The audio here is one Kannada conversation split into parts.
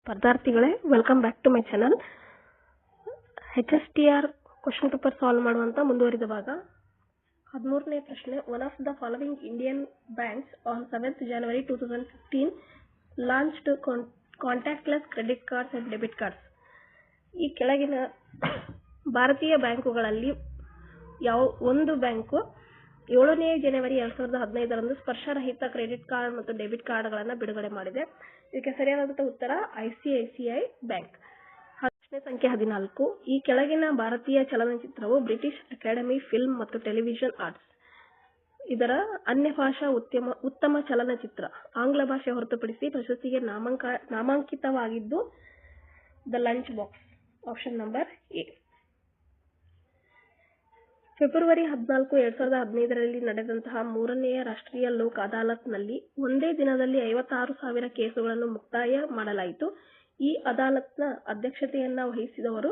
ಪದಾರ್ಥಿಗಳೇ, welcome back to my channel. HSTR question paper solve ಮಾಡುವಂತ ಮುಂದುವರಿದ ಭಾಗ. 13ನೇ ಪ್ರಶ್ನೆ. One of the following Indian banks on 7th January 2015 launched contactless credit cards and debit cards. ಈ ಕೆಳಗಿನ ಭಾರತೀಯ ಬ್ಯಾಂಕುಗಳಲ್ಲಿ ಯಾವ ಒಂದು ಬ್ಯಾಂಕು 7ನೇ ಜನವರಿ 2015ರಂದು ಸ್ಪರ್ಶರಹಿತ ಕ್ರೆಡಿಟ್ ಕಾರ್ಡ್ ಮತ್ತು ಡೆಬಿಟ್ ಕಾರ್ಡ್ಗಳನ್ನು ಬಿಡುಗಡೆ ಮಾಡಿದೆ? ಇದಕ್ಕೆ ಸರಿಯಾದಂತ ಉತ್ತರ ICICI ಬ್ಯಾಂಕ್. ಪ್ರಶ್ನೆ ಸಂಖ್ಯೆ 14. ಈ ಕೆಳಗಿನ ಭಾರತೀಯ ಚಲನಚಿತ್ರವು ಬ್ರಿಟಿಷ್ ಅಕಾಡೆಮಿ ಫಿಲ್ಮ್ ಮತ್ತು ಟೆಲಿವಿಷನ್ ಆರ್ಟ್ಸ್ ಇದರ ಅನ್ಯ ಭಾಷಾ ಉತ್ತಮ ಚಲನಚಿತ್ರ ಆಂಗ್ಲ ಭಾಷೆ ಹೊರತುಪಡಿಸಿ ಪ್ರಶಸ್ತಿಗೆ ನಾಮಾಂಕಿತವಾಗಿದ್ದು the lunchbox. Option number A. ಫೆಬ್ರವರಿ 14, 2015ರಲ್ಲಿ ನಡೆದಂತಹ 3ನೇ ರಾಷ್ಟ್ರೀಯ ಲೋಕ್ ಅದಾಲತ್ನಲ್ಲಿ ಒಂದೇ ದಿನದಲ್ಲಿ 56,000 ಕೇಸುಗಳನ್ನು ಮುಕ್ತಾಯ ಮಾಡಲಾಯಿತು. ಈ ಅದಾಲತ್ನ ಅಧ್ಯಕ್ಷತೆಯನ್ನ ವಹಿಸಿದವರು?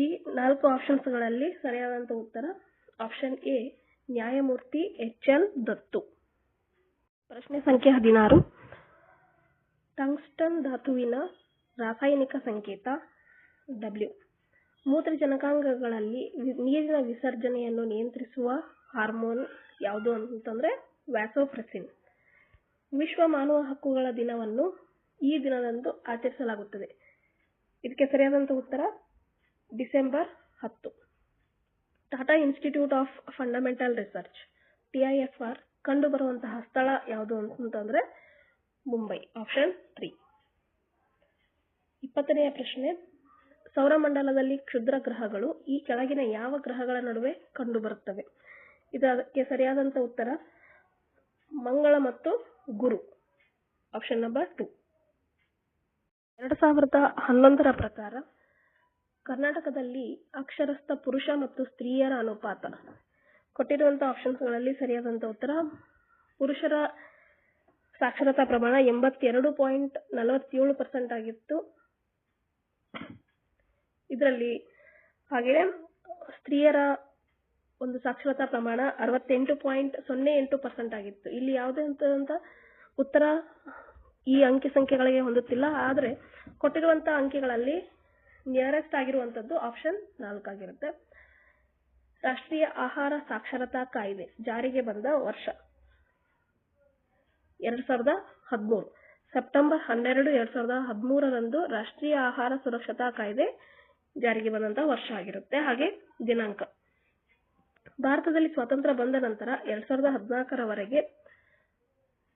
ಈ 4 ಆಪ್ಷನ್ಸ್ಗಳಲ್ಲಿ ಸರಿಯಾದಂತ ಉತ್ತರ ಆಪ್ಷನ್ ಎ, ನ್ಯಾಯಮೂರ್ತಿ HL ದತ್ತು. ಪ್ರಶ್ನೆ ಸಂಖ್ಯೆ 16. ಟಂಗ್ಸ್ಟನ್ ಧಾತುವಿನ ರಾಸಾಯನಿಕ ಸಂಕೇತ W. ಮೂತ್ರಜನಕಾಂಗಗಳಲ್ಲಿ ನೀರಿನ ವಿಸರ್ಜನೆಯನ್ನು ನಿಯಂತ್ರಿಸುವ ಹಾರ್ಮೋನ್ ಯಾವುದು ಅಂತಂದ್ರೆ ವ್ಯಾಸೋಪ್ರೆಸಿನ್. ವಿಶ್ವ ಮಾನವ ಹಕ್ಕುಗಳ ದಿನವನ್ನು ಈ ದಿನದಂದು ಆಚರಿಸಲಾಗುತ್ತದೆ. ಇದಕ್ಕೆ ಸರಿಯಾದಂತ ಉತ್ತರ December 10. Tata institute of fundamental research TIFR ಕಂಡು ಬರುವಂತಹ ಸ್ಥಳ ಯಾವುದು ಅಂತಂದ್ರೆ ಮುಂಬೈ. ಆಪ್ಷನ್ 3. 20ನೇ ಪ್ರಶ್ನೆ. ಸೌರಮಂಡಲದಲ್ಲಿ ಕ್ಷುದ್ರ ಗ್ರಹಗಳು ಈ ಕೆಳಗಿನ ಯಾವ ಗ್ರಹಗಳ ನಡುವೆ ಕಂಡು ಬರುತ್ತವೆ? ಇದಕ್ಕೆ ಸರಿಯಾದಂತ ಉತ್ತರ ಮಂಗಳ ಮತ್ತು ಗುರು. Option number 2. 2011ರ ಪ್ರಕಾರ ಕರ್ನಾಟಕದಲ್ಲಿ ಅಕ್ಷರಸ್ಥ ಪುರುಷ ಮತ್ತು ಸ್ತ್ರೀಯರ ಅನುಪಾತ. ಕೊಟ್ಟಿರುವಂತಹ ಆಪ್ಷನ್ಸ್ಗಳಲ್ಲಿ ಸರಿಯಾದಂತ ಉತ್ತರ ಪುರುಷರ ಸಾಕ್ಷರತಾ ಪ್ರಮಾಣ 82.47% ಆಗಿತ್ತು. ಇದರಲ್ಲಿ ಹಾಗೆಯೇ ಸ್ತ್ರೀಯರ ಒಂದು ಸಾಕ್ಷರತಾ ಪ್ರಮಾಣ 68.08% ಆಗಿತ್ತು. ಇಲ್ಲಿ ಯಾವುದೇ ಅಂತ ಉತ್ತರ ಈ ಅಂಕಿ ಸಂಖ್ಯೆಗಳಿಗೆ ಹೊಂದುತ್ತಿಲ್ಲ. ಆದರೆ ಕೊಟ್ಟಿರುವಂತಹ ಅಂಕಿಗಳಲ್ಲಿ ನಿಯರೆಸ್ಟ್ ಆಗಿರುವಂತದ್ದು ಆಪ್ಷನ್ 4 ಆಗಿರುತ್ತೆ. ರಾಷ್ಟ್ರೀಯ ಆಹಾರ ಸಾಕ್ಷರತಾ ಕಾಯ್ದೆ ಜಾರಿಗೆ ಬಂದ ವರ್ಷ 2013. ಸೆಪ್ಟೆಂಬರ್ 12, 2013ರಂದು ರಾಷ್ಟ್ರೀಯ ಆಹಾರ ಸುರಕ್ಷತಾ ಕಾಯ್ದೆ ಜಾರಿಗೆ ಬಂದಂತಹ ವರ್ಷ ಆಗಿರುತ್ತೆ. ಹಾಗೆ ದಿನಾಂಕ. ಭಾರತದಲ್ಲಿ ಸ್ವಾತಂತ್ರ್ಯ ಬಂದ ನಂತರ 2014ರವರೆಗೆ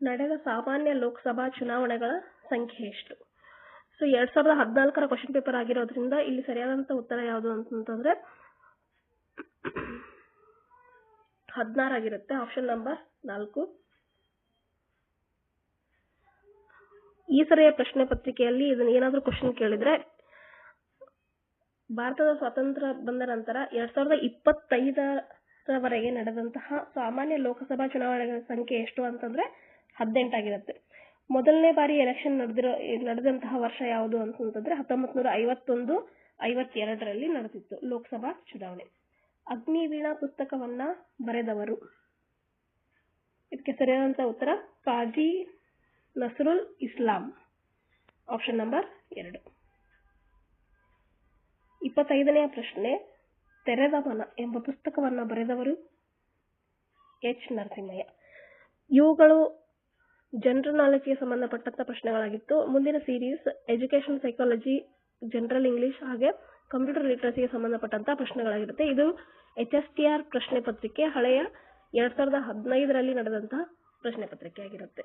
ನಡೆದ ಸಾಮಾನ್ಯ ಲೋಕಸಭಾ ಚುನಾವಣೆಗಳ ಸಂಖ್ಯೆ ಎಷ್ಟು? 2014ರ ಕ್ವಶನ್ ಪೇಪರ್ ಆಗಿರೋದ್ರಿಂದ ಇಲ್ಲಿ ಸರಿಯಾದಂತ ಉತ್ತರ ಯಾವುದು ಅಂತಂದ್ರೆ 16 ಆಗಿರುತ್ತೆ. Option number 4. ಈ ಸರಿಯ ಪ್ರಶ್ನೆ ಪತ್ರಿಕೆಯಲ್ಲಿ ಇದನ್ನ ಏನಾದ್ರೂ ಕ್ವಶನ್ ಕೇಳಿದ್ರೆ ಭಾರತದ ಸ್ವಾತಂತ್ರ್ಯ ಬಂದ ನಂತರ 2025ರವರೆಗೆ ನಡೆದಂತಹ ಸಾಮಾನ್ಯ ಲೋಕಸಭಾ ಚುನಾವಣೆಗಳ ಸಂಖ್ಯೆ ಎಷ್ಟು ಅಂತಂದ್ರೆ 18 ಆಗಿರುತ್ತೆ. ಮೊದಲನೇ ಬಾರಿ ಎಲೆಕ್ಷನ್ ನಡೆದಂತಹ ವರ್ಷ ಯಾವುದು ಅಂತಂದ್ರೆ 1951-52ರಲ್ಲಿ ನಡೆದಿತ್ತು ಲೋಕಸಭಾ ಚುನಾವಣೆ. ಅಗ್ನಿವೀಣಾ ಪುಸ್ತಕವನ್ನ ಬರೆದವರು? ಇದಕ್ಕೆ ಸರಿಯಾದಂತ ಉತ್ತರ ಕಾಜಿ ನಸರುಲ್ ಇಸ್ಲಾಂ. Option number 2. 25ನೇ ಪ್ರಶ್ನೆ. ತೆರೆದ ಮನ ಎಂಬ ಪುಸ್ತಕವನ್ನ ಬರೆದವರು? H. ನರಸಿಂಹಯ್ಯ. ಇವುಗಳು ಜನರಲ್ ನಾಲೆಜ್ಗೆ ಸಂಬಂಧಪಟ್ಟಂತ ಪ್ರಶ್ನೆಗಳಾಗಿತ್ತು. ಮುಂದಿನ series education psychology, general English ಹಾಗೆ ಕಂಪ್ಯೂಟರ್ ಲಿಟರಸಿಗೆ ಸಂಬಂಧಪಟ್ಟಂತ ಪ್ರಶ್ನೆಗಳಾಗಿರುತ್ತೆ. ಇದು HSTR ಪ್ರಶ್ನೆ ಪತ್ರಿಕೆ ಹಳೆಯ 2015ರಲ್ಲಿ ನಡೆದಂತಹ ಪ್ರಶ್ನೆ ಪತ್ರಿಕೆ ಆಗಿರುತ್ತೆ.